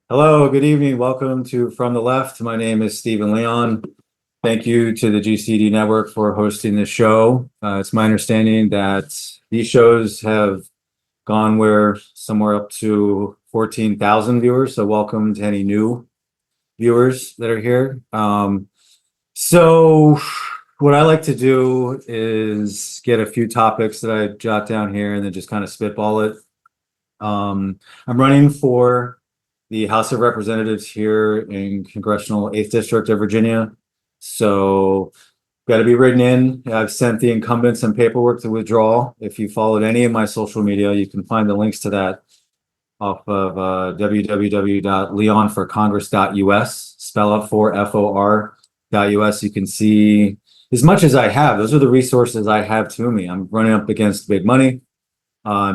Hello, good evening. Welcome to From the Left. My name is Stephen Leon. Thank you to the GCD Network for hosting this show. It's my understanding that these shows have gone where somewhere up to 14,000 viewers. So welcome to any new viewers that are here. So what I like to do is get a few topics that I jot down here and then just kind of spitball it. I'm running for the House of Representatives here in Congressional 8th District of Virginia. So got to be written in. I've sent the incumbents some paperwork to withdraw. If you followed any of my social media, you can find the links to that off of www.leonforcongress.us, spell out for FOR.us. You can see as much as I have. Those are the resources I have to me. I'm running up against big money.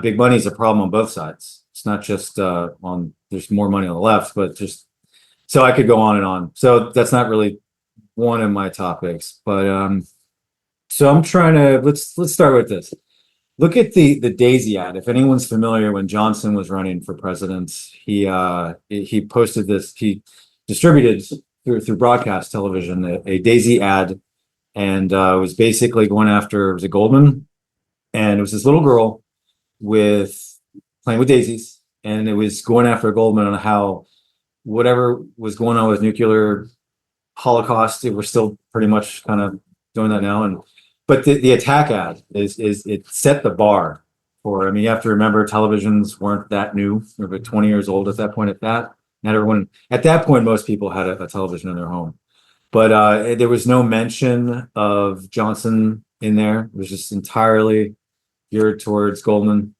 Big money is a problem on both sides. It's not just there's more money on the left, but just so I could go on and on. So that's not really one of my topics, but so I'm trying to let's start with this. Look at the Daisy ad. If anyone's familiar, when Johnson was running for president, he posted this. He distributed through broadcast television a Daisy ad, and was basically going after, it was a Goldman, and it was this little girl with playing with daisies, and it was going after Goldman on how whatever was going on with nuclear holocaust, we're still pretty much kind of doing that now. And but the attack ad is it set the bar for, I mean, you have to remember televisions weren't that new. They're about 20 years old at that point. At that, not everyone at that point, most people had a television in their home. But there was no mention of Johnson in there. It was just entirely geared towards Goldman.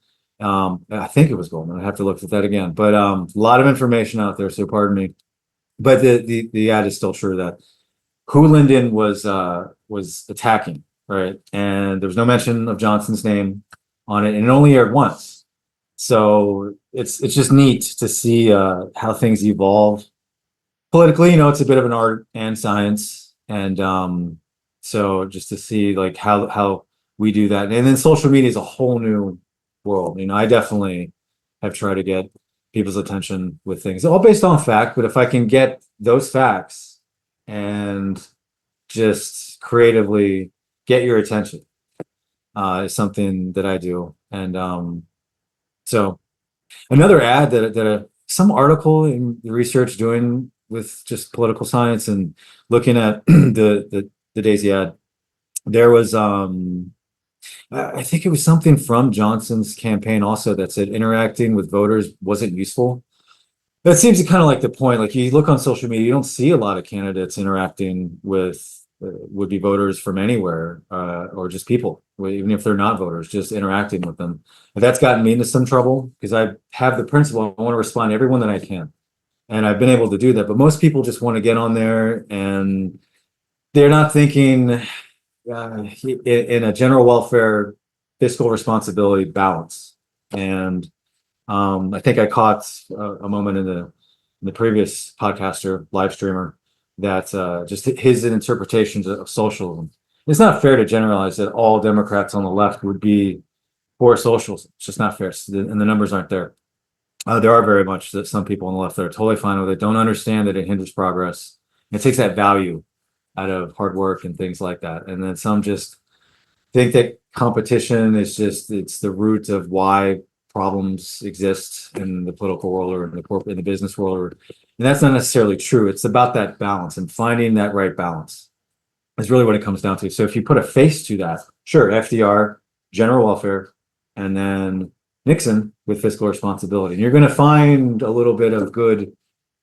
I think it was Goldman. I have to look at that again. But a lot of information out there, so pardon me. But the ad is still true that who Lyndon was attacking, right? And there was no mention of Johnson's name on it, and it only aired once. So it's just neat to see how things evolve politically. You know, it's a bit of an art and science, and so just to see like how we do that. And then social media is a whole new world. You know, I definitely have tried to get people's attention with things all based on fact, but if I can get those facts and just creatively get your attention, is something that I do. And so another ad that some article in the research doing with just political science and looking at the Daisy ad, there was I think it was something from Johnson's campaign also that said interacting with voters wasn't useful. That seems to kind of like the point. Like you look on social media, you don't see a lot of candidates interacting with would-be voters from anywhere, or just people, even if they're not voters, just interacting with them. And that's gotten me into some trouble because I have the principle, I want to respond to everyone that I can. And I've been able to do that. But most people just want to get on there and they're not thinking in a general welfare fiscal responsibility balance. And I think I caught a moment in the previous podcaster live streamer that just his interpretations of socialism. It's not fair to generalize that all Democrats on the left would be for socialism. It's just not fair, and the numbers aren't there. There are very much that some people on the left that are totally fine with it, don't understand that it hinders progress. It takes that value out of hard work and things like that. And then some just think that competition is it's the root of why problems exist in the political world or in the corporate, in the business world. And that's not necessarily true. It's about that balance and finding that right balance is really what it comes down to. So if you put a face to that, sure, FDR, general welfare, and then Nixon with fiscal responsibility. And you're going to find a little bit of good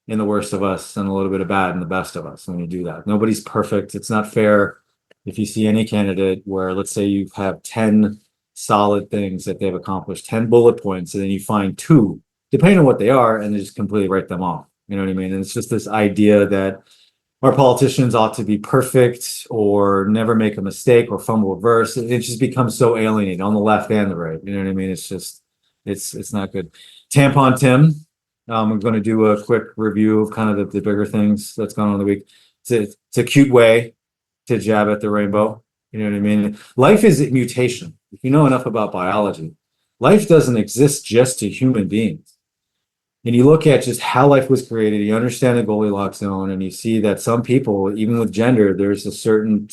in the worst of us and a little bit of bad in the best of us when you do that. Nobody's perfect. It's not fair if you see any candidate where, let's say you have 10 solid things that they've accomplished, 10 bullet points, and then you find two, depending on what they are, and they just completely write them off. You know what I mean? And it's just this idea that our politicians ought to be perfect or never make a mistake or fumble reverse. It just becomes so alienating on the left and the right. You know what I mean? It's just, it's not good. Tampon Tim. I'm going to do a quick review of kind of the bigger things that's gone on in the week. It's a cute way to jab at the rainbow. You know what I mean? Life is a mutation. If you know enough about biology, life doesn't exist just to human beings. And you look at just how life was created, you understand the Goldilocks zone, and you see that some people, even with gender, there's a certain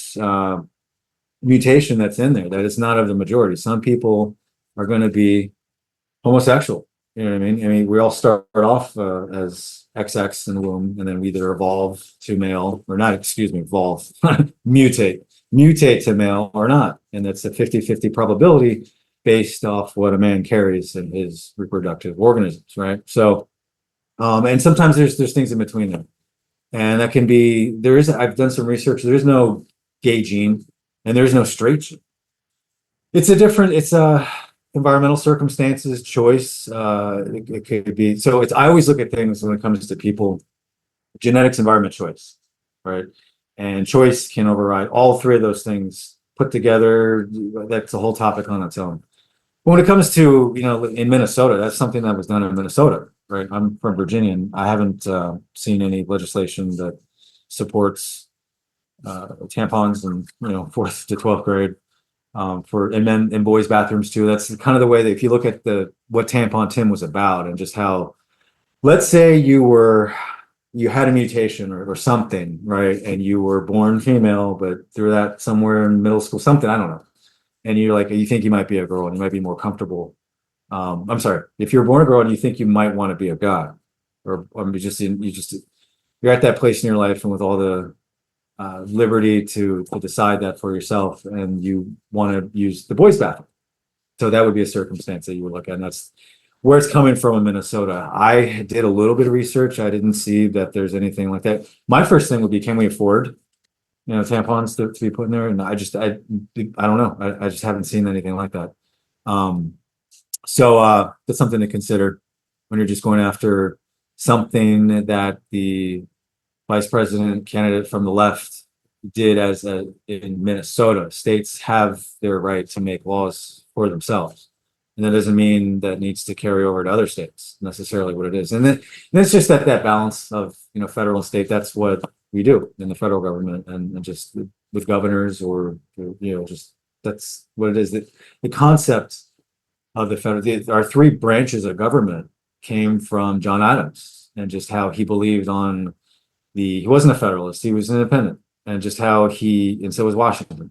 mutation that's in there that is not of the majority. Some people are going to be homosexual. You know what I mean? I mean, we all start off as XX in the womb, and then we either evolve to male or not, excuse me, evolve, mutate to male or not. And that's a 50-50 probability based off what a man carries in his reproductive organisms, right? So, and sometimes there's things in between them. And that can be, I've done some research, there is no gay gene and there's no straight gene. It's environmental circumstances, choice. It could be, so I always look at things when it comes to people, genetics, environment, choice, right? And choice can override all three of those things put together. That's a whole topic on its own. But when it comes to, in Minnesota, that's something that was done in Minnesota, right? I'm from Virginia, and I haven't seen any legislation that supports tampons in, fourth to 12th grade for in men and boys bathrooms too. That's kind of the way that if you look at what Tampon Tim was about and just how, let's say you had a mutation or something, right? And you were born female, but through that somewhere in middle school, something, I don't know. And you're like, you think you might be a girl and you might be more comfortable. I'm sorry, if you're born a girl and you think you might want to be a guy, or you're at that place in your life and with all the liberty to decide that for yourself, and you want to use the boys' bathroom. So that would be a circumstance that you would look at, and that's where it's coming from in Minnesota. I did a little bit of research. I didn't see that there's anything like that. My first thing would be, can we afford, tampons to be put in there? And I don't know. I just haven't seen anything like that. So that's something to consider when you're just going after something that the vice president candidate from the left did in Minnesota. States have their right to make laws for themselves. And that doesn't mean that needs to carry over to other states, necessarily what it is. And then it's just that balance of, federal and state. That's what we do in the federal government, and just with governors or, just that's what it is. The concept of the federal, our three branches of government came from John Adams, and just how he believed on he wasn't a federalist, he was an independent, and just how and so was Washington,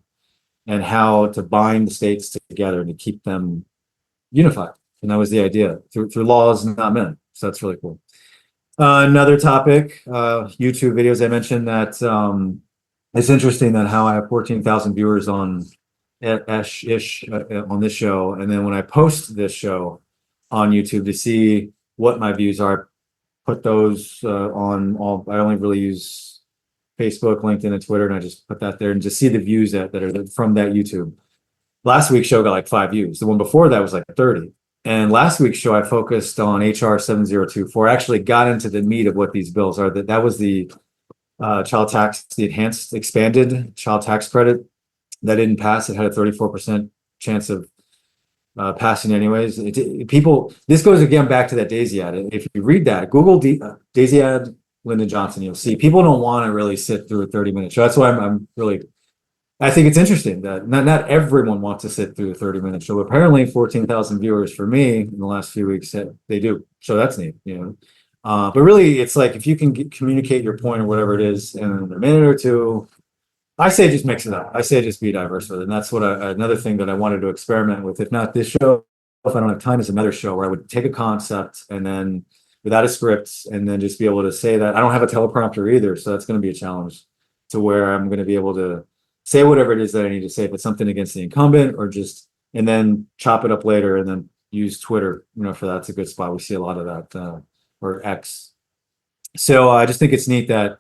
and how to bind the states together and to keep them unified. And that was the idea through laws, not men. So that's really cool. Another topic, YouTube videos. I mentioned that it's interesting that how I have 14,000 viewers on on this show. And then when I post this show on YouTube to see what my views are, put those on I only really use Facebook, LinkedIn, and Twitter, and I just put that there and just see the views that are from that YouTube. Last week's show got like 5 views. The one before that was like 30. And last week's show, I focused on HR 7024. I actually got into the meat of what these bills are. That was the child tax, the enhanced expanded child tax credit that didn't pass. It had a 34% chance of passing anyways. This goes again back to that Daisy ad. If you read that, Google Daisy ad, Lyndon Johnson, you'll see people don't want to really sit through a 30-minute show. That's why I think it's interesting that not everyone wants to sit through a 30-minute show. Apparently 14,000 viewers for me in the last few weeks, they do. So that's neat, but really it's like, if you can communicate your point or whatever it is in a minute or two, I say just mix it up. I say just be diverse with it. And that's what another thing that I wanted to experiment with. If not this show, if I don't have time, is another show where I would take a concept and then without a script, and then just be able to say that. I don't have a teleprompter either, so that's going to be a challenge, to where I'm going to be able to say whatever it is that I need to say, if it's something against the incumbent, and then chop it up later, and then use Twitter, for that's a good spot. We see a lot of that, or X. So I just think it's neat that,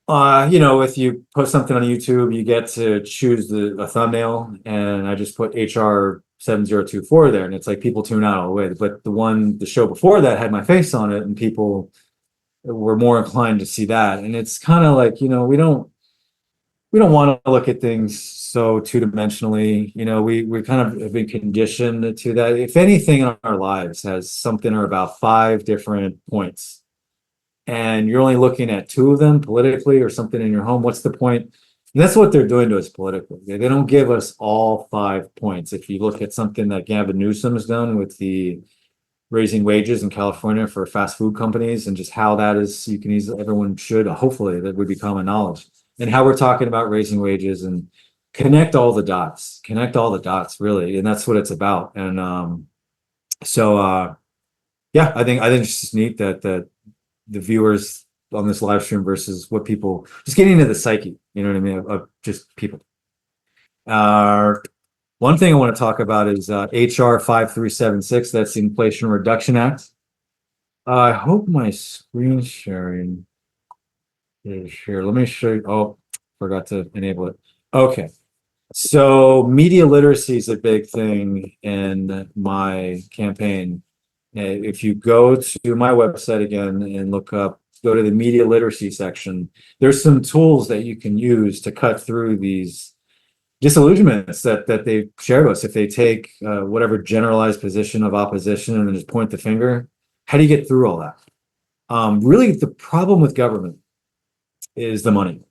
if you post something on YouTube, you get to choose a thumbnail, and I just put HR 7024 there, and it's like people tune out all the way. But the show before that had my face on it, and people were more inclined to see that. And it's kind of like, we don't want to look at things so two-dimensionally. We kind of have been conditioned to that. If anything in our lives has something or about 5 different points, and you're only looking at 2 of them politically, or something in your home, what's the point? And that's what they're doing to us politically. They don't give us all 5 points. If you look at something that Gavin Newsom has done with the raising wages in California for fast food companies and just how that is, you can easily, everyone should, hopefully that would be common knowledge. And how we're talking about raising wages and connect all the dots really. And that's what it's about. And yeah, I think it's just neat that the viewers on this live stream versus what people just getting into the psyche, you know what I mean, of just people. Uh, One thing I want to talk about is HR 5376. That's the Inflation Reduction Act. I hope my screen sharing is here. Let me show you. Oh, forgot to enable it. Okay. So media literacy is a big thing in my campaign. If you go to my website again and go to the media literacy section, there's some tools that you can use to cut through these disillusionments that they share with us. If they take whatever generalized position of opposition and then just point the finger, how do you get through all that? Really, the problem with government is the money.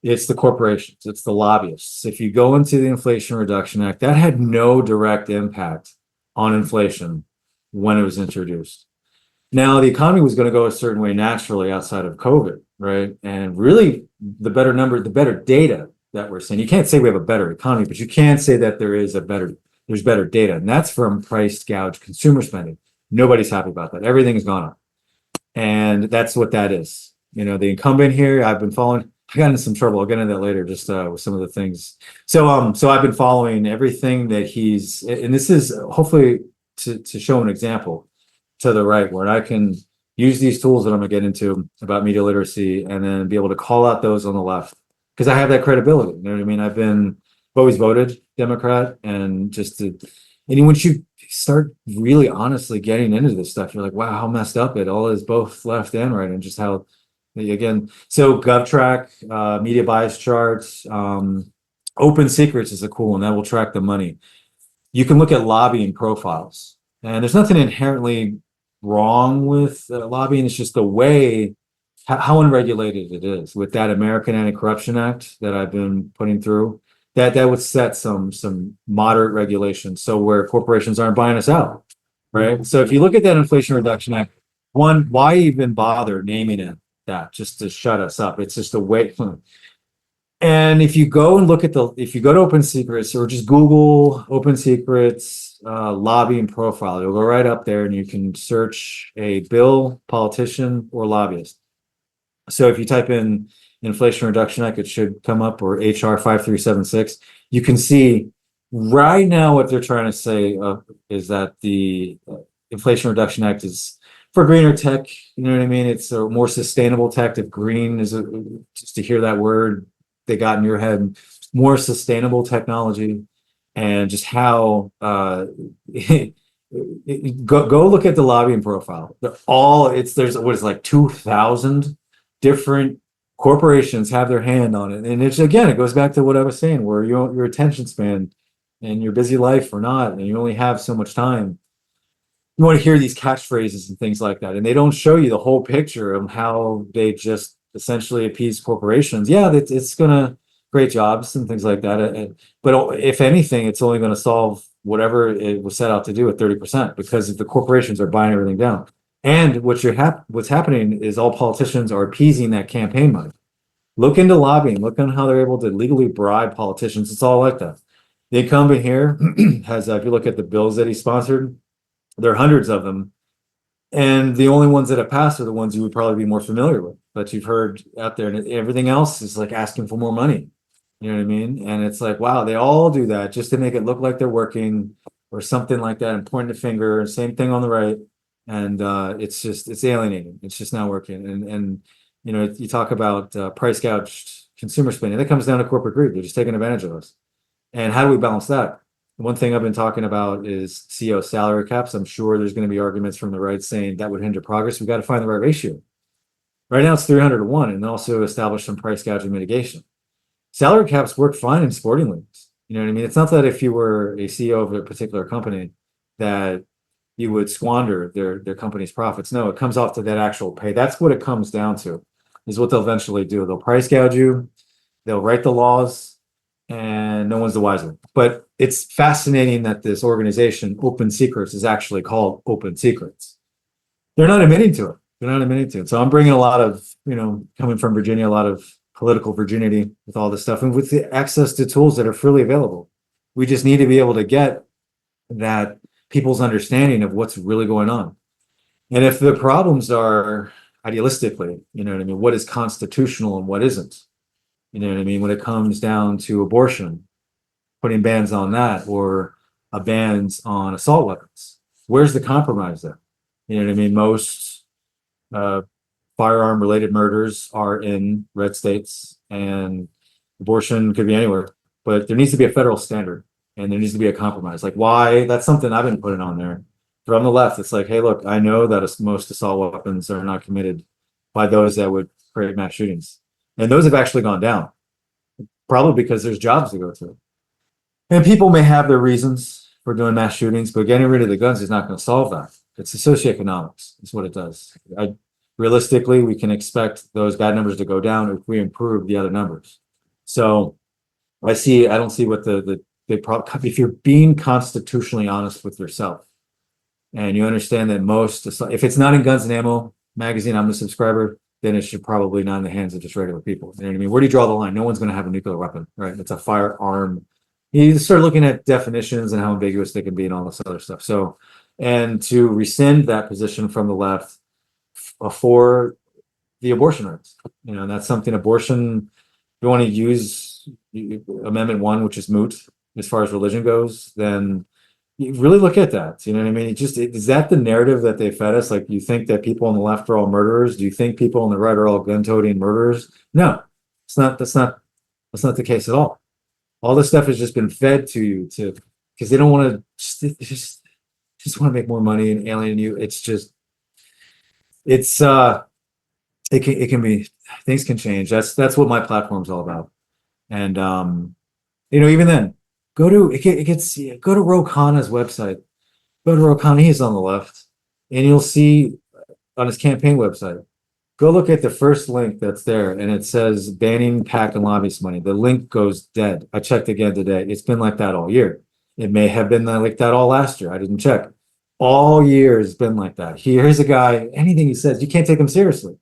It's the corporations, it's the lobbyists. If you go into the Inflation Reduction Act, that had no direct impact on inflation when it was introduced. Now, the economy was going to go a certain way naturally outside of COVID, right? And really, the better data that we're seeing, you can't say we have a better economy, but you can say that there's better data. And that's from price gouge consumer spending. Nobody's happy about that. Everything's gone up. And that's what that is. You know, the incumbent here, I've been following, I got into some trouble. I'll get into that later, just with some of the things. So I've been following everything that and this is hopefully to show an example to the right, where I can use these tools that I'm gonna get into about media literacy and then be able to call out those on the left. Because I have that credibility. You know what I mean? I've always voted Democrat, and once you start really honestly getting into this stuff, you're like, wow, how messed up it all is, both left and right, and just how, again, so GovTrack, media bias charts, Open Secrets is a cool one that will track the money. You can look at lobbying profiles, and there's nothing inherently wrong with lobbying. It's just the way how unregulated it is. With that American Anti-Corruption Act that I've been putting through, that would set some moderate regulations, so where corporations aren't buying us out, right? So if you look at that Inflation Reduction Act, one, why even bother naming it that, just to shut us up? It's just a way. And if you go to Open Secrets, or just Google Open Secrets lobbying profile, you'll go right up there and you can search a bill, politician, or lobbyist. So if you type in Inflation Reduction Act, it should come up, or HR 5376. You can see right now what they're trying to say is that the Inflation Reduction Act is for greener tech. You know what I mean? It's a more sustainable tech. If green is just to hear that word, they got in your head, more sustainable technology, and just how go look at the lobbying profile. There's what is like 2,000 different corporations have their hand on it, and it goes back to what I was saying, where your attention span and your busy life or not, and you only have so much time. You want to hear these catchphrases and things like that, and they don't show you the whole picture of how they just essentially appease corporations. Yeah, it's gonna create jobs and things like that, but if anything, it's only going to solve whatever it was set out to do at 30%, because if the corporations are buying everything down. And what's happening is all politicians are appeasing that campaign money. Look into lobbying. Look on how they're able to legally bribe politicians. It's all like that. The incumbent here has, if you look at the bills that he sponsored, there are hundreds of them. And the only ones that have passed are the ones you would probably be more familiar with, that you've heard out there. And everything else is like asking for more money. You know what I mean? And it's like, wow, they all do that just to make it look like they're working or something like that, and pointing the finger, and same thing on the right. And it's alienating. It's just not working. And you know, you talk about price gouged consumer spending. That comes down to corporate greed. They're just taking advantage of us. And how do we balance that? One thing I've been talking about is CEO salary caps. I'm sure there's going to be arguments from the right saying that would hinder progress. We've got to find the right ratio. Right now it's 300 to 1, and also establish some price gouging mitigation. Salary caps work fine in sporting leagues. You know what I mean? It's not that if you were a CEO of a particular company that you would squander their company's profits. No, it comes off to that actual pay. That's what it comes down to, is what they'll eventually do. They'll price gouge you, they'll write the laws, and no one's the wiser. But it's fascinating that this organization, Open Secrets, is actually called Open Secrets. They're not admitting to it. They're not admitting to it. So I'm bringing a lot of, coming from Virginia, a lot of political virginity with all this stuff and with the access to tools that are freely available. We just need to be able to get that people's understanding of what's really going on. And if the problems are idealistically, what is constitutional and what isn't, when it comes down to abortion, putting bans on that or bans on assault weapons, where's the compromise there? Most firearm related murders are in red states, and abortion could be anywhere, but there needs to be a federal standard and there needs to be a compromise. Like, why? That's something I've been putting on there. From the left, it's like, hey, look, I know that most assault weapons are not committed by those that would create mass shootings. And those have actually gone down, probably because there's jobs to go to. And people may have their reasons for doing mass shootings, but getting rid of the guns is not going to solve that. It's the socioeconomics, is what it does. Realistically, we can expect those bad numbers to go down if we improve the other numbers. So I don't see what the big problem, if you're being constitutionally honest with yourself, and you understand that if it's not in Guns and Ammo magazine, I'm a subscriber, then it should probably not in the hands of just regular people. You know what I mean? Where do you draw the line? No one's going to have a nuclear weapon, right? It's a firearm. You start looking at definitions and how ambiguous they can be and all this other stuff. So, and to rescind that position from the left for the abortion rights, and that's something abortion, if you want to use Amendment 1, which is moot as far as religion goes, then you really look at that. You know what I mean? Is that the narrative that they fed us? Like, you think that people on the left are all murderers? Do you think people on the right are all gun-toting murderers? No, it's not. That's not the case at all. All this stuff has just been fed to you because they don't want to just want to make more money and alienate you. It can be, things can change. That's what my platform's all about. And even then, go to Ro Khanna's website. Go to Ro Khanna, he's on the left, and you'll see on his campaign website. Go look at the first link that's there, and it says banning PAC and lobbyist money. The link goes dead. I checked again today. It's been like that all year. It may have been like that all last year. I didn't check. All year it's been like that. Here's a guy, anything he says, you can't take him seriously.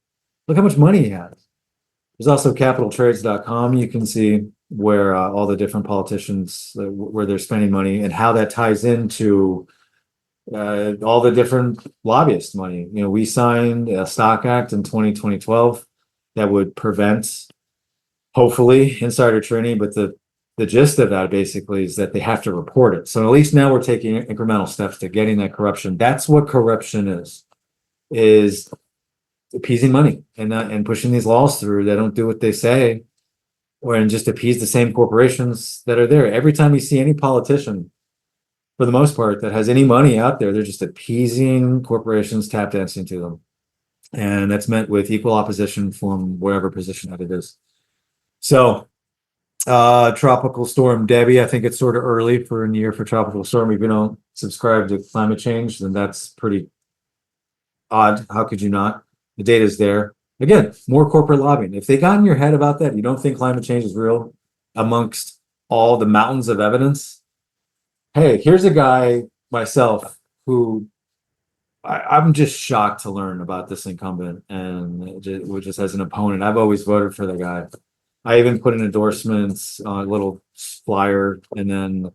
Look how much money he has. There's also capitaltrades.com. You can see where all the different politicians, where they're spending money and how that ties into all the different lobbyist money. We signed a stock act in 2012 that would prevent, hopefully, insider trading, but the gist of that basically is that they have to report it. So at least now we're taking incremental steps to getting that corruption. That's what corruption is appeasing money and pushing these laws through that don't do what they say, and just appease the same corporations that are there. Every time you see any politician, for the most part, that has any money out there, they're just appeasing corporations, tap dancing to them. And that's met with equal opposition from wherever position that it is. So Tropical Storm Debbie, I think it's sort of early for a year for Tropical Storm. If you don't subscribe to climate change, then that's pretty odd. How could you not? The data's there. Again, more corporate lobbying. If they got in your head about that, you don't think climate change is real amongst all the mountains of evidence. Hey, here's a guy, myself, who I'm just shocked to learn about this incumbent and just as an opponent. I've always voted for the guy. I even put in endorsements on a little flyer, and then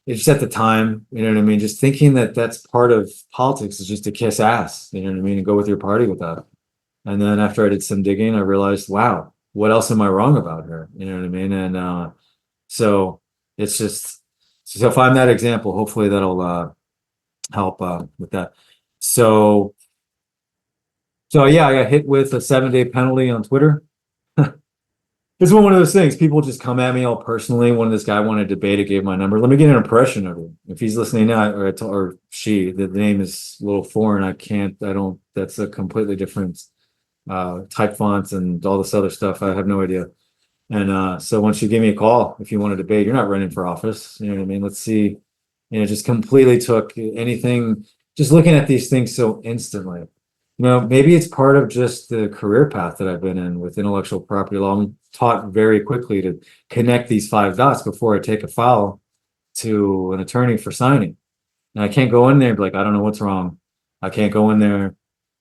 it's just at the time, you know what I mean? Just thinking that that's part of politics is just to kiss ass, you know what I mean? And go with your party with that. And then after I did some digging, I realized, wow, what else am I wrong about here? You know what I mean? And so it's just, so if I'm that example, hopefully that'll help with that. So yeah, I got hit with a 7-day penalty on Twitter. It's one of those things. People just come at me all personally. When this guy wanted to debate, I gave my number. Let me get an impression of him. If he's listening now, or she, the name is a little foreign. That's a completely different type fonts and all this other stuff. I have no idea. And so once you give me a call, if you want to debate, you're not running for office. You know what I mean? Let's see. Just completely took anything, just looking at these things so instantly. maybe it's part of just the career path that I've been in with intellectual property law. I'm taught very quickly to connect these five dots before I take a file to an attorney for signing. And I can't go in there and be like, I don't know what's wrong. I can't go in there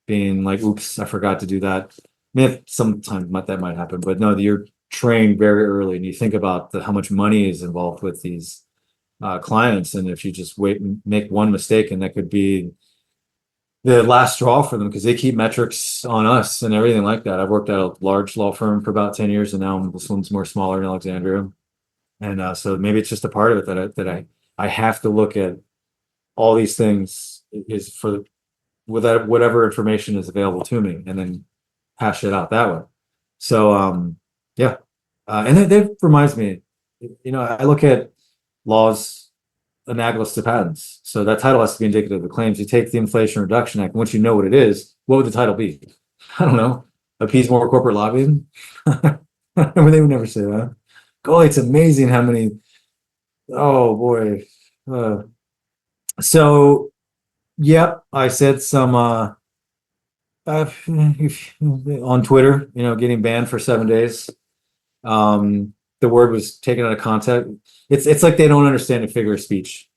being like, oops, I forgot to do that. I mean, sometimes that might happen, but no, you're trained very early and you think about how much money is involved with these clients. And if you just wait and make one mistake, and that could be the last straw for them because they keep metrics on us and everything like that. I've worked at a large law firm for about 10 years and now this one's more smaller in Alexandria. And so maybe it's just a part of it that I have to look at all these things is for with that whatever information is available to me and then hash it out that way. So yeah. And that reminds me, I look at laws analogous to patents. So that title has to be indicative of the claims. You take the Inflation Reduction Act, once you know what it is, what would the title be? I don't know. Appease more corporate lobbying? They would never say that. Oh, it's amazing how many, oh boy. So yep, I said some on Twitter, getting banned for 7 days. The word was taken out of context. It's like they don't understand a figure of speech.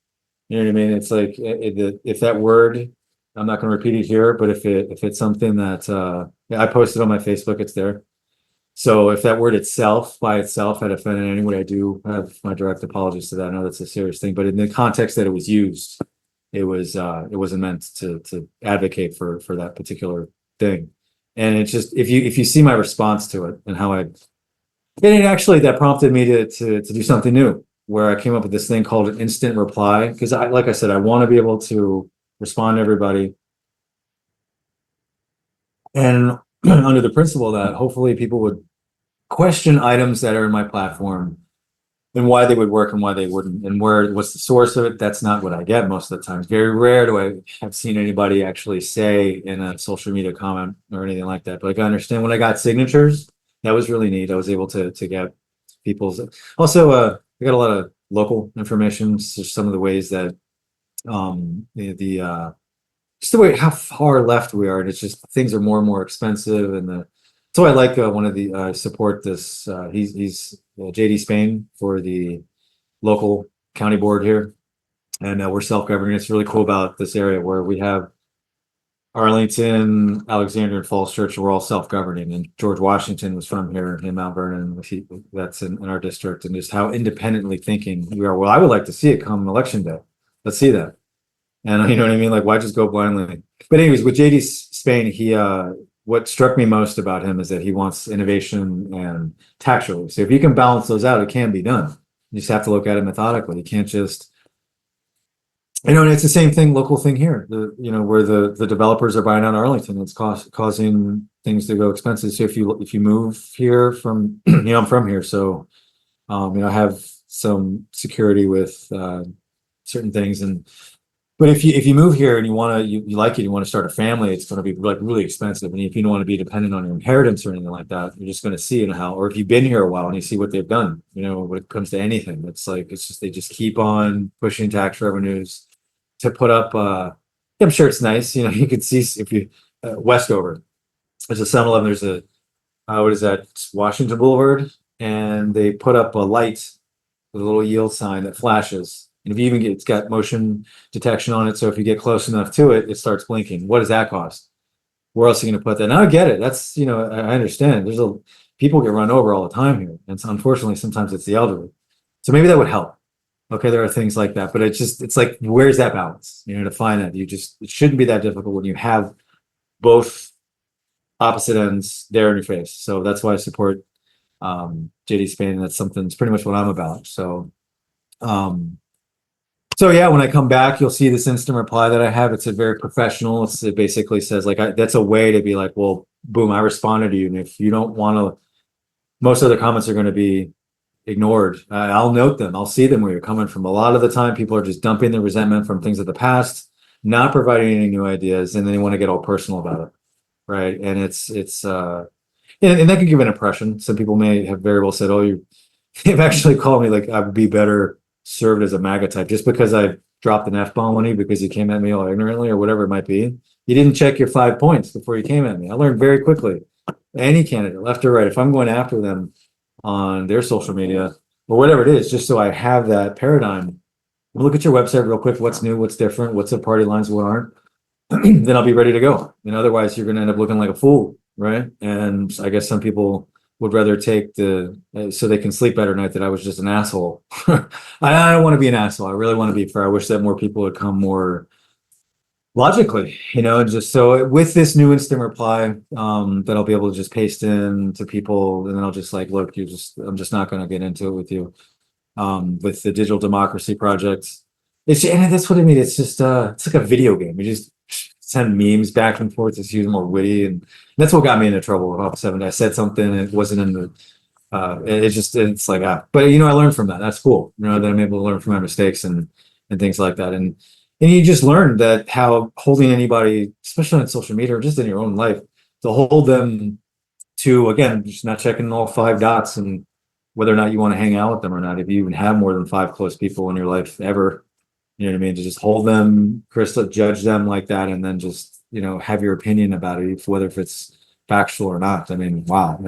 You know what I mean? It's like if that word, I'm not going to repeat it here, but if it's something that I posted on my Facebook, it's there. So if that word itself, by itself, had offended anybody, I do have my direct apologies to that. I know that's a serious thing, but in the context that it was used, it wasn't meant to advocate for that particular thing. And it's just if you see my response to it and how that prompted me to do something new, where I came up with this thing called an instant reply, because like I said, I want to be able to respond to everybody, and under the principle that hopefully people would question items that are in my platform and why they would work and why they wouldn't, and what's the source of it. That's not what I get most of the time. Very rare do I have seen anybody actually say in a social media comment or anything like that. But like, I understand when I got signatures, that was really neat. I was able to get people's. Also, I got a lot of local information. So some of the ways that just the way how far left we are, and it's just things are more and more expensive, and so I like one of the support this. He's JD Spain for the local county board here, and we're self-governing. It's really cool about this area where we have Arlington, Alexandria, and Falls Church. We're all self-governing, and George Washington was from here in Mount Vernon. That's in our district, and just how independently thinking we are. Well, I would like to see it come election day. Let's see that. And you know what I mean? Like, why just go blindly? But anyways, with JD Spain, what struck me most about him is that he wants innovation and tax relief. So if you can balance those out, it can be done. You just have to look at it methodically. You can't just, and it's the same thing, local thing here. Where the developers are buying out Arlington, it's causing things to go expensive. So if you move here from, I'm from here, so I have some security with certain things, but if you move here and you like it, you want to start a family, it's going to be like really expensive. And if you don't want to be dependent on your inheritance or anything like that, you're just going to see or if you've been here a while and you see what they've done, when it comes to anything, they just keep on pushing tax revenues to put up. I'm sure it's nice. You could see if you Westover, there's a 7-Eleven, there's a what is that, Washington Boulevard, and they put up a light with a little yield sign that flashes. And if you even it's got motion detection on it, so if you get close enough to it, it starts blinking. What does that cost? Where else are you going to put that? Now I get it. That's I understand. People get run over all the time here, and unfortunately, sometimes it's the elderly. So maybe that would help. Okay, there are things like that, but it's like, where's that balance? To find that it shouldn't be that difficult when you have both opposite ends there in your face. So that's why I support JD Spain. That's pretty much what I'm about. So yeah, when I come back, you'll see this instant reply that I have. It's a very professional. It basically says that's a way to be like, well, boom, I responded to you. And if you don't want to, most other comments are going to be ignored. I'll note them. I'll see them where you're coming from. A lot of the time, people are just dumping their resentment from things of the past, not providing any new ideas, and then they want to get all personal about it, right? And it's and that can give an impression. Some people may have very well said, "Oh, they've actually called me like I would be better served as a MAGA type just because I dropped an F-bomb on you because you came at me all ignorantly or whatever it might be." You didn't check your 5 points before you came at me. I learned very quickly. Any candidate, left or right, if I'm going after them on their social media or whatever it is, just so I have that paradigm, look at your website real quick. What's new? What's different? What's the party lines? What aren't? Then I'll be ready to go. And otherwise, you're going to end up looking like a fool, right? And I guess some people would rather take so they can sleep better at night that I was just an asshole. I don't want to be an asshole. I really want to be fair. I wish that more people would come more logically, just so with this new instant reply, that I'll be able to just paste in to people, and then I'll just like, look, I'm just not going to get into it with you. With the digital democracy project, and that's what I mean. It's just, it's like a video game. You just send memes back and forth. It's usually more witty, and that's what got me into trouble with Office 7. I said something, and it wasn't in the, it's like, but I learned from that. That's cool. That I'm able to learn from my mistakes and things like that. And you just learn that how holding anybody, especially on social media or just in your own life, to hold them to, again, just not checking all 5 dots and whether or not you want to hang out with them or not. If you even have more than 5 close people in your life ever, you know what I mean? To just hold them, crystal, judge them like that, and then just, have your opinion about it, whether if it's factual or not. I mean, wow.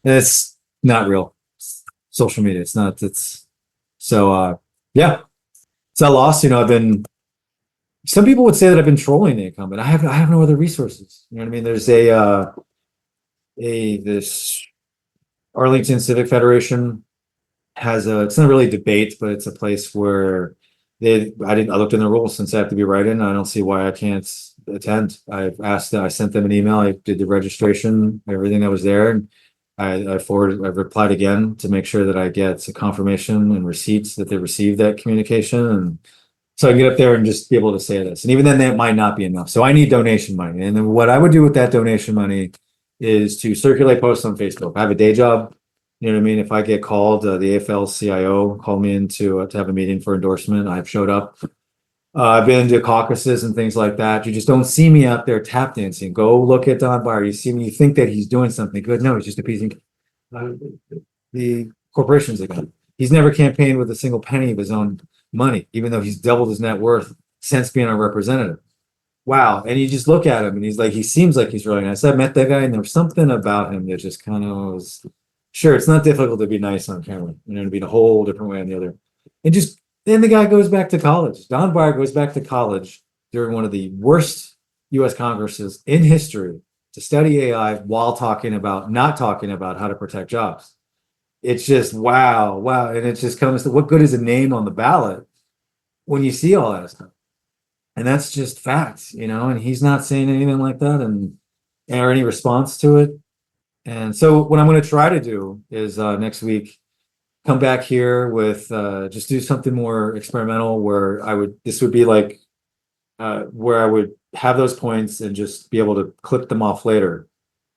It's not real. Social media. It's not, yeah. It's not lost. Some people would say that I've been trolling the incumbent. I have no other resources. You know what I mean? There's this Arlington Civic Federation it's not really a debate, but it's a place where I looked in the rules. Since I have to be write-in, I don't see why I can't attend. I sent them an email. I did the registration, everything that was there. And I replied again to make sure that I get a confirmation and receipts that they received that communication. And so I can get up there and just be able to say this. And even then, that might not be enough. So I need donation money. And then what I would do with that donation money is to circulate posts on Facebook. I have a day job. You know what I mean? If I get called, the AFL-CIO called me in to have a meeting for endorsement. I've showed up. I've been to caucuses and things like that. You just don't see me out there tap dancing. Go look at Don Beyer. You see me, you think that he's doing something good. No, he's just appeasing the corporations again. He's never campaigned with a single penny of his own money, even though he's doubled his net worth since being a representative. Wow. And you just look at him and he seems like he's really nice. I met that guy and there was something about him that just kind of was, sure, it's not difficult to be nice on camera, to be in a whole different way on the other. Then the guy goes back to college. Don Beyer goes back to college during one of the worst US Congresses in history to study AI while not talking about how to protect jobs. It's just, wow. And it just comes to, what good is a name on the ballot when you see all that stuff? And that's just facts, and he's not saying anything like that or any response to it. And so what I'm going to try to do is next week, come back here with just do something more experimental where this would be like where I would have those points and just be able to clip them off later.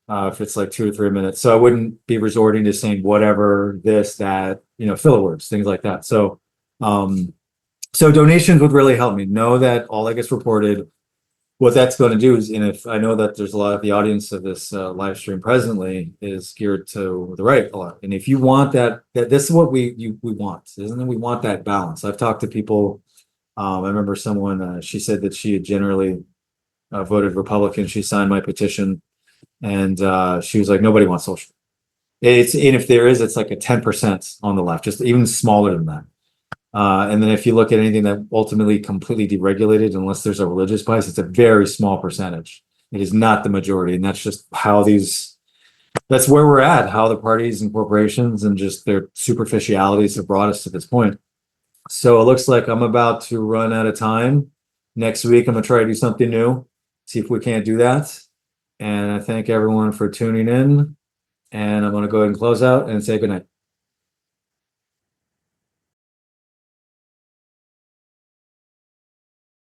If it's like 2 or 3 minutes. So I wouldn't be resorting to saying whatever, this, that, filler words, things like that. So donations would really help me know that all that gets reported. What that's going to do is, and if I know that there's a lot of the audience of this live stream presently is geared to the right a lot. And if you want that this is what we want, isn't it? We want that balance. I've talked to people. I remember someone, she said that she had generally voted Republican. She signed my petition. And she was like, nobody wants social. And if there is, it's like a 10% on the left, just even smaller than that. And then if you look at anything that ultimately completely deregulated, unless there's a religious bias, it's a very small percentage. It is not the majority. And that's just that's where we're at, how the parties and corporations and just their superficialities have brought us to this point. So it looks like I'm about to run out of time. Next week, I'm going to try to do something new, see if we can't do that. And I thank everyone for tuning in. And I'm going to go ahead and close out and say goodnight.